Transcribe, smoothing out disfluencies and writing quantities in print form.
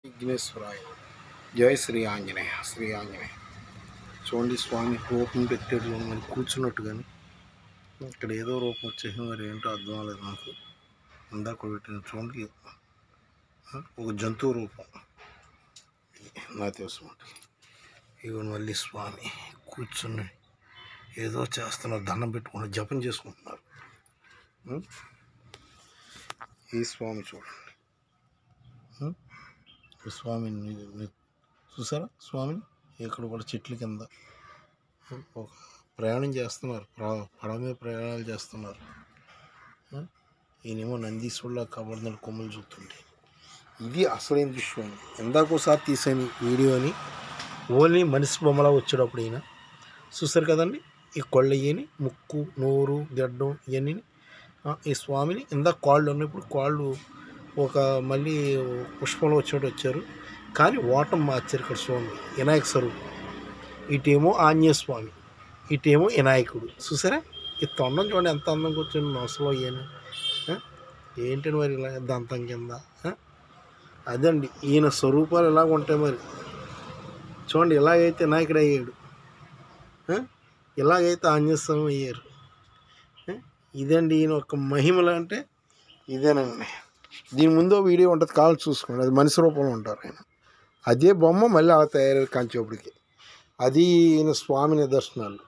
విఘ్నేశ్వరాయ జై శ్రీ ఆంజనేయ చూడండి స్వామి రూపం పెట్టాడు మరి కూర్చున్నట్టు కానీ ఇక్కడ ఏదో రూపం వచ్చేసి మరి ఏంటో అర్థం అవ్వలేదు నాకు ఇందాక పెట్టిన చూడండి ఒక జంతువు రూపం నాకు తెలుసు ఇవి మళ్ళీ స్వామి కూర్చుని ఏదో చేస్తున్నారు దండం పెట్టుకుని జపం చేసుకుంటున్నారు ఈ స్వామి చూడండి స్వామిని చూసారా స్వామిని ఇక్కడ కూడా చెట్ల కింద ఒక ప్రయాణం చేస్తున్నారు పడవ మీద ప్రయాణాలు చేస్తున్నారు ఈయనేమో నందీశ్వరులా కబడుతున్న కొమ్మలు చూస్తుంటే ఇది అసలైన దృశ్యం ఎందాకోసారి తీసాను వీడియోని ఓన్లీ మనిషి బొమ్మలా వచ్చేటప్పుడు ఈయన చూసారు కదండి ఈ కొళ్ళ ఇయని ముక్కు నోరు గడ్డం ఇవన్నీ ఈ స్వామిని ఇందాక కాళ్ళు ఉన్నప్పుడు కాళ్ళు ఒక మళ్ళీ పుష్పంలో వచ్చినట్టు వచ్చారు కానీ ఓటం మార్చారు ఇక్కడ స్వామి వినాయక స్వరూపం ఇటేమో ఆంజనేయ స్వామి ఇటేమో వినాయకుడు చూసారా ఈ తొండం చూడండి ఎంత అందంగా వచ్చింది నొసలో అయ్యాను ఏంటండి మరి ఇలా దంతం కింద అదండి ఈయన స్వరూపాలు ఇలాగ ఉంటాయి మరి చూడండి ఇలాగైతే వినాయకుడు అయ్యాడు ఇలాగైతే ఆంజనేయ స్వామి అయ్యారు ఇదండి ఈయన ఒక మహిమలు అంటే ఇదేనండి దీని ముందో వీడియో ఉంటుంది కాల్ చూసుకోండి అది మనిషి రూపంలో ఉంటారు ఆయన అదే బొమ్మ మళ్ళీ అలా తయారయ్యారు కంచేపటికి అది ఈయన స్వామి నిదర్శనాలు